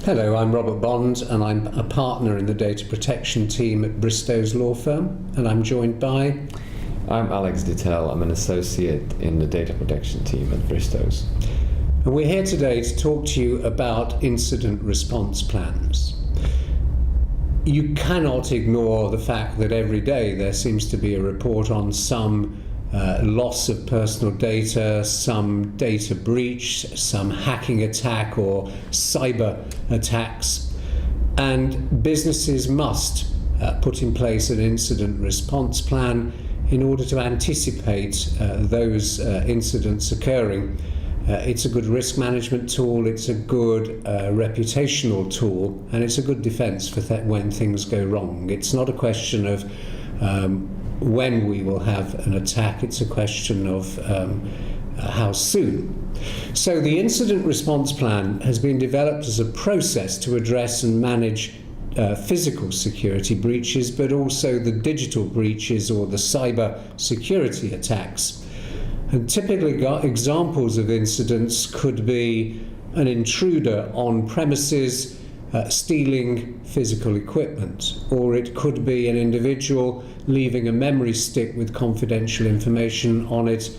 Hello, I'm Robert Bond and I'm a partner in the data protection team at Bristows law firm, and I'm joined by... I'm Alex Dittel. I'm an associate in the data protection team at Bristows. And we're here today to talk to you about incident response plans. You cannot ignore the fact that every day there seems to be a report on some loss of personal data, some data breach, some hacking attack or cyber attacks, and businesses must put in place an incident response plan in order to anticipate those incidents occurring. It's a good risk management tool, it's a good reputational tool, and it's a good defence for when things go wrong. It's not a question of when we will have an attack, it's a question of how soon. So the incident response plan has been developed as a process to address and manage physical security breaches, but also the digital breaches or the cyber security attacks. And typically examples of incidents could be an intruder on premises stealing physical equipment, or it could be an individual leaving a memory stick with confidential information on it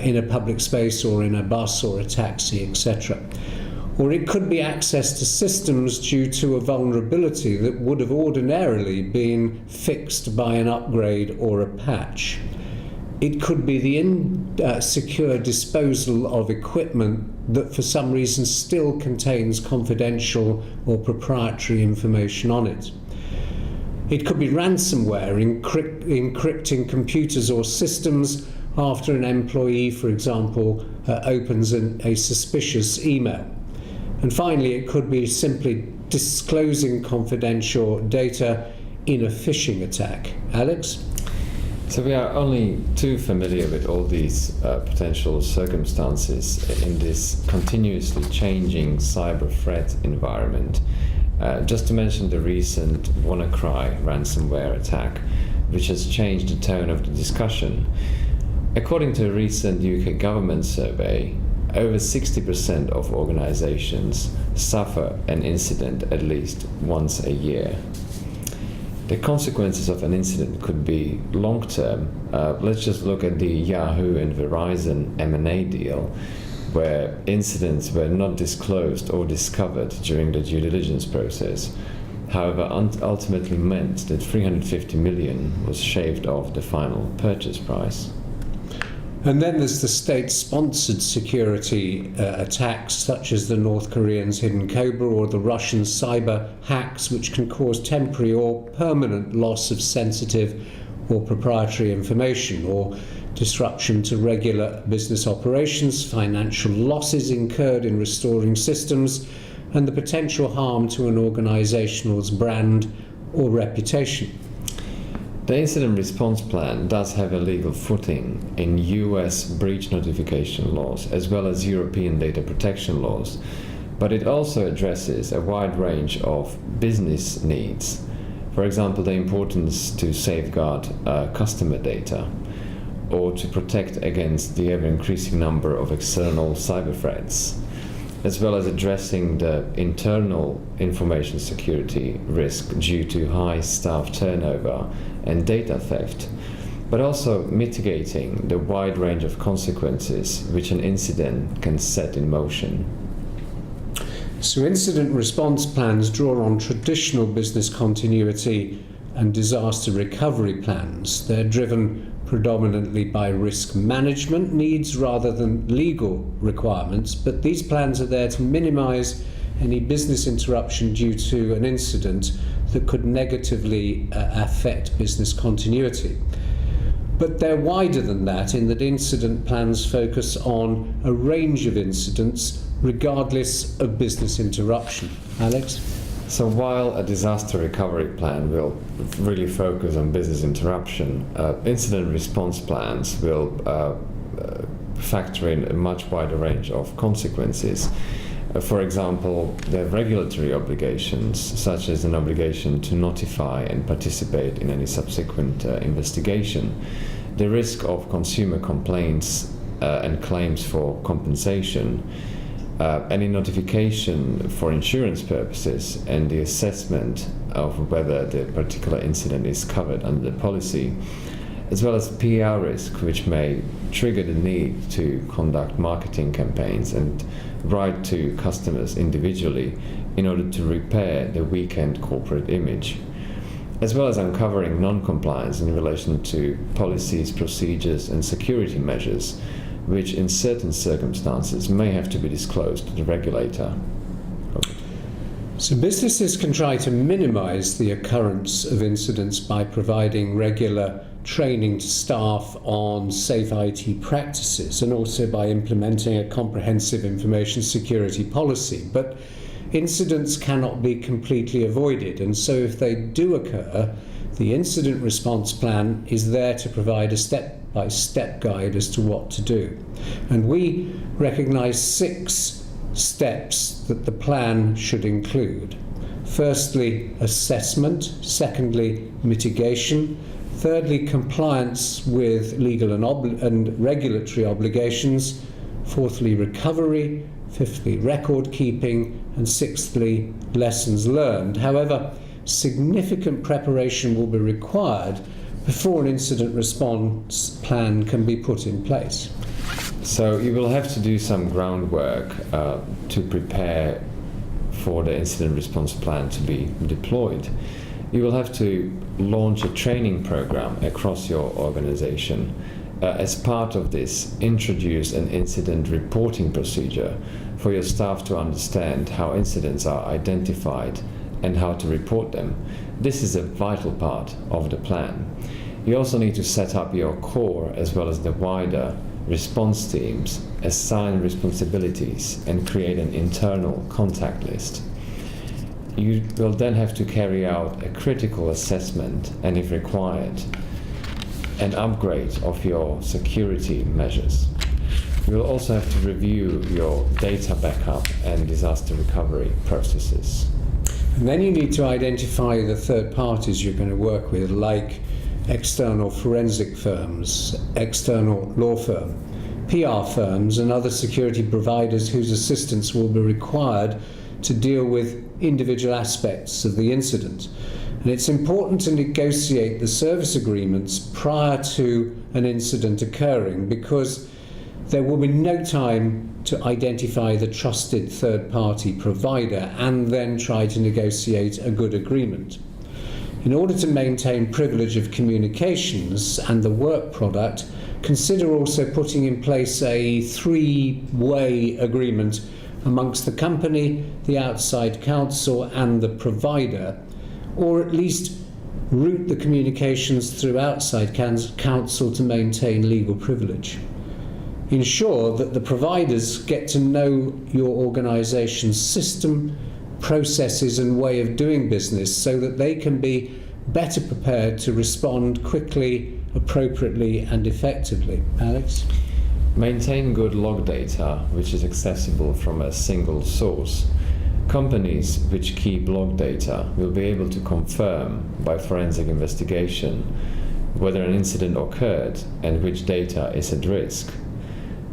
in a public space or in a bus or a taxi, etc. Or it could be access to systems due to a vulnerability that would have ordinarily been fixed by an upgrade or a patch. It could be the insecure disposal of equipment that for some reason still contains confidential or proprietary information on it. It could be ransomware encrypting computers or systems after an employee, for example, opens a suspicious email. And finally, it could be simply disclosing confidential data in a phishing attack. Alex? So we are only too familiar with all these potential circumstances in this continuously changing cyber threat environment. Just to mention the recent WannaCry ransomware attack, which has changed the tone of the discussion. According to a recent UK government survey, over 60% of organizations suffer an incident at least once a year. The consequences of an incident could be long-term. Let's just look at the Yahoo and Verizon M&A deal, where incidents were not disclosed or discovered during the due diligence process. However, ultimately meant that 350 million was shaved off the final purchase price. And then there's the state-sponsored security attacks, such as the North Koreans' Hidden Cobra or the Russian cyber hacks, which can cause temporary or permanent loss of sensitive or proprietary information, or disruption to regular business operations, financial losses incurred in restoring systems, and the potential harm to an organization's brand or reputation. The incident response plan does have a legal footing in US breach notification laws as well as European data protection laws, but it also addresses a wide range of business needs. For example, the importance to safeguard customer data or to protect against the ever-increasing number of external cyber threats, as well as addressing the internal information security risk due to high staff turnover and data theft, but also mitigating the wide range of consequences which an incident can set in motion. So incident response plans draw on traditional business continuity and disaster recovery plans. They're driven predominantly by risk management needs rather than legal requirements, but these plans are there to minimize any business interruption due to an incident that could negatively affect business continuity. But they're wider than that in that incident plans focus on a range of incidents regardless of business interruption. Alex? So while a disaster recovery plan will really focus on business interruption, incident response plans will factor in a much wider range of consequences. For example, there are regulatory obligations, such as an obligation to notify and participate in any subsequent investigation, the risk of consumer complaints and claims for compensation, any notification for insurance purposes, and the assessment of whether the particular incident is covered under the policy, as well as PR risk, which may trigger the need to conduct marketing campaigns and write to customers individually in order to repair the weakened corporate image, as well as uncovering non-compliance in relation to policies, procedures, and security measures, which in certain circumstances may have to be disclosed to the regulator. So businesses can try to minimize the occurrence of incidents by providing regular training to staff on safe IT practices, and also by implementing a comprehensive information security policy. But incidents cannot be completely avoided, and so if they do occur, the incident response plan is there to provide a step-by-step guide as to what to do. And we recognise 6 steps that the plan should include. Firstly, assessment. Secondly, mitigation. Thirdly, compliance with legal and regulatory obligations. Fourthly, recovery. Fifthly, record keeping. And sixthly, lessons learned. However, significant preparation will be required before an incident response plan can be put in place. So you will have to do some groundwork to prepare for the incident response plan to be deployed. You will have to launch a training program across your organization. As part of this, introduce an incident reporting procedure for your staff to understand how incidents are identified and how to report them. This is a vital part of the plan. You also need to set up your core as well as the wider response teams, assign responsibilities, and create an internal contact list. You will then have to carry out a critical assessment and, if required, an upgrade of your security measures. You will also have to review your data backup and disaster recovery processes. And then you need to identify the third parties you're going to work with, like external forensic firms, external law firm, PR firms, and other security providers whose assistance will be required to deal with individual aspects of the incident. And it's important to negotiate the service agreements prior to an incident occurring, because there will be no time to identify the trusted third-party provider and then try to negotiate a good agreement. In order to maintain privilege of communications and the work product, consider also putting in place a 3-way agreement amongst the company, the outside counsel, and the provider, or at least route the communications through outside counsel to maintain legal privilege. Ensure that the providers get to know your organisation's system, processes, and way of doing business so that they can be better prepared to respond quickly, appropriately, and effectively. Alex? Maintain good log data, which is accessible from a single source. Companies which keep log data will be able to confirm by forensic investigation whether an incident occurred and which data is at risk.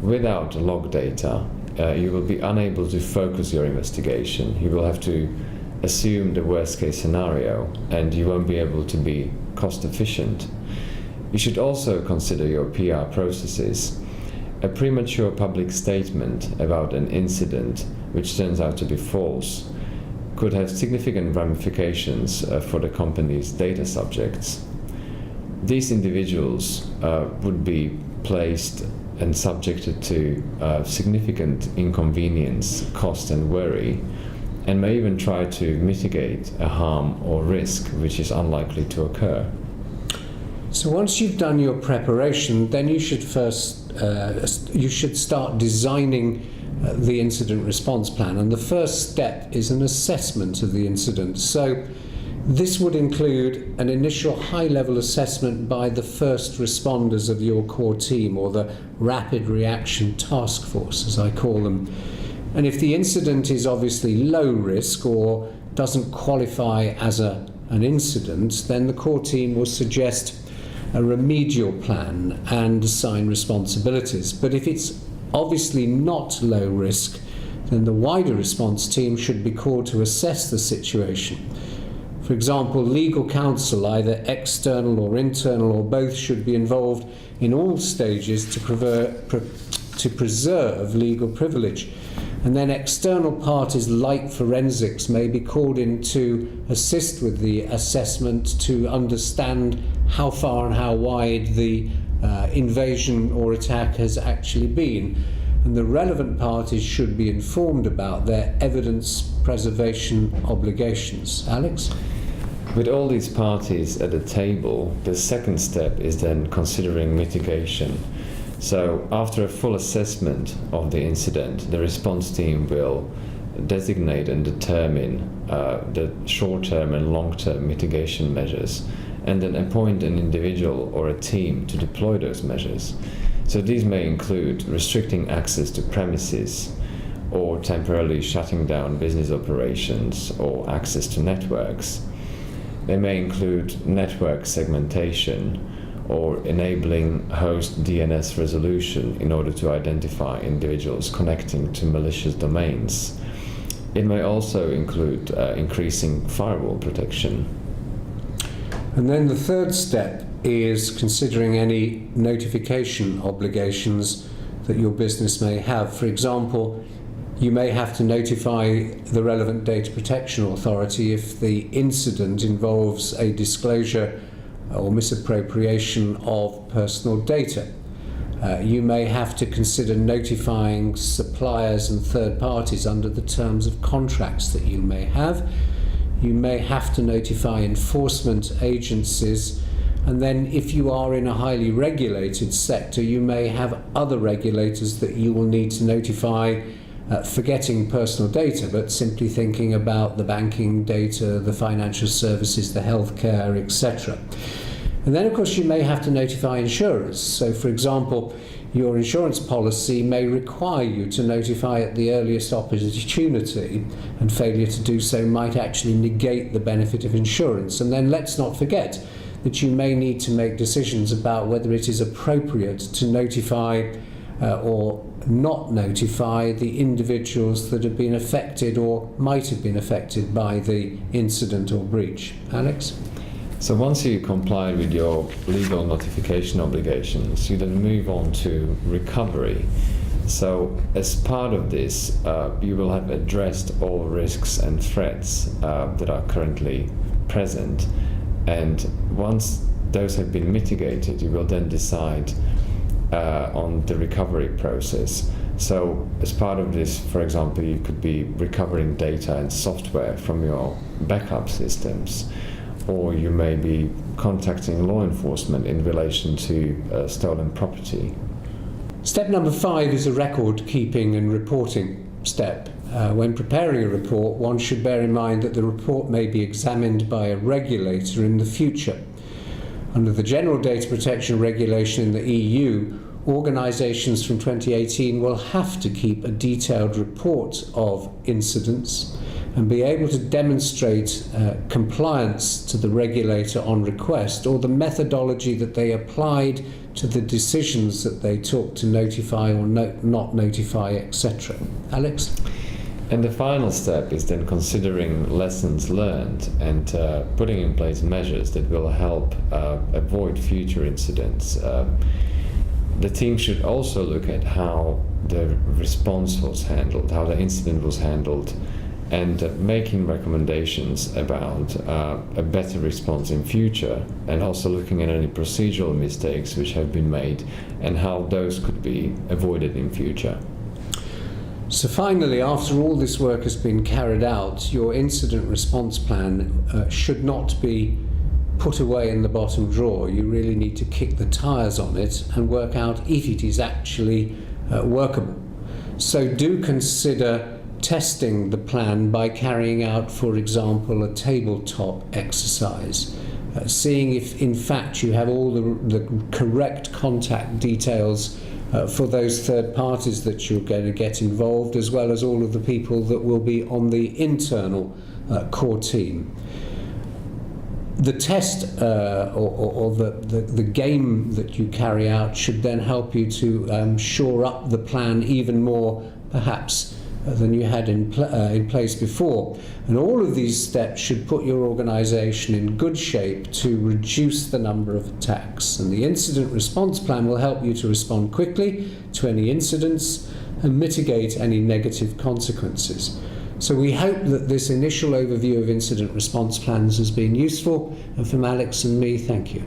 Without log data, you will be unable to focus your investigation. You will have to assume the worst case scenario, and you won't be able to be cost efficient. You should also consider your PR processes. A premature public statement about an incident which turns out to be false could have significant ramifications for the company's data subjects. These individuals would be placed and subjected to significant inconvenience, cost, and worry, and may even try to mitigate a harm or risk which is unlikely to occur. So once you've done your preparation, then you should start designing the incident response plan. And the first step is an assessment of the incident. So this would include an initial high-level assessment by the first responders of your core team, or the Rapid Reaction Task Force, as I call them. And if the incident is obviously low risk or doesn't qualify as an incident, then the core team will suggest a remedial plan and assign responsibilities. But if it's obviously not low risk, then the wider response team should be called to assess the situation. For example, legal counsel, either external or internal or both, should be involved in all stages to preserve legal privilege. And then external parties like forensics may be called in to assist with the assessment to understand how far and how wide the invasion or attack has actually been. And the relevant parties should be informed about their evidence preservation obligations. Alex? With all these parties at the table, the second step is then considering mitigation. So after a full assessment of the incident, the response team will designate and determine the short-term and long-term mitigation measures, and then appoint an individual or a team to deploy those measures. So these may include restricting access to premises, or temporarily shutting down business operations or access to networks. They may include network segmentation, or enabling host DNS resolution in order to identify individuals connecting to malicious domains. It may also include increasing firewall protection. And then the third step is considering any notification obligations that your business may have. For example, you may have to notify the relevant data protection authority if the incident involves a disclosure or misappropriation of personal data. You may have to consider notifying suppliers and third parties under the terms of contracts that you may have. You may have to notify enforcement agencies, and then if you are in a highly regulated sector, you may have other regulators that you will need to notify, forgetting personal data, but simply thinking about the banking data, the financial services, the healthcare, etc. And then, of course, you may have to notify insurers. So, for example, your insurance policy may require you to notify at the earliest opportunity, and failure to do so might actually negate the benefit of insurance. And then let's not forget that you may need to make decisions about whether it is appropriate to notify or not notify the individuals that have been affected or might have been affected by the incident or breach. Alex? So once you comply with your legal notification obligations, you then move on to recovery. So as part of this, you will have addressed all risks and threats that are currently present. And once those have been mitigated, you will then decide on the recovery process. So as part of this, for example, you could be recovering data and software from your backup systems, or you may be contacting law enforcement in relation to stolen property. Step number 5 is a record keeping and reporting step. When preparing a report, one should bear in mind that the report may be examined by a regulator in the future. Under the General Data Protection Regulation in the EU, organisations from 2018 will have to keep a detailed report of incidents and be able to demonstrate compliance to the regulator on request, or the methodology that they applied to the decisions that they took to notify or not notify, etc. Alex? And the final step is then considering lessons learned and putting in place measures that will help avoid future incidents. The team should also look at how the response was handled, how the incident was handled, and making recommendations about a better response in future, and also looking at any procedural mistakes which have been made and how those could be avoided in future. So finally, after all this work has been carried out, your incident response plan should not be put away in the bottom drawer. You really need to kick the tires on it and work out if it is actually workable. So do consider testing the plan by carrying out, for example, a tabletop exercise, seeing if in fact you have all the correct contact details for those third parties that you're going to get involved, as well as all of the people that will be on the internal core team. The test or the game that you carry out should then help you to shore up the plan even more, perhaps, than you had in place before. And all of these steps should put your organisation in good shape to reduce the number of attacks. And the incident response plan will help you to respond quickly to any incidents and mitigate any negative consequences. So we hope that this initial overview of incident response plans has been useful, and from Alex and me, thank you.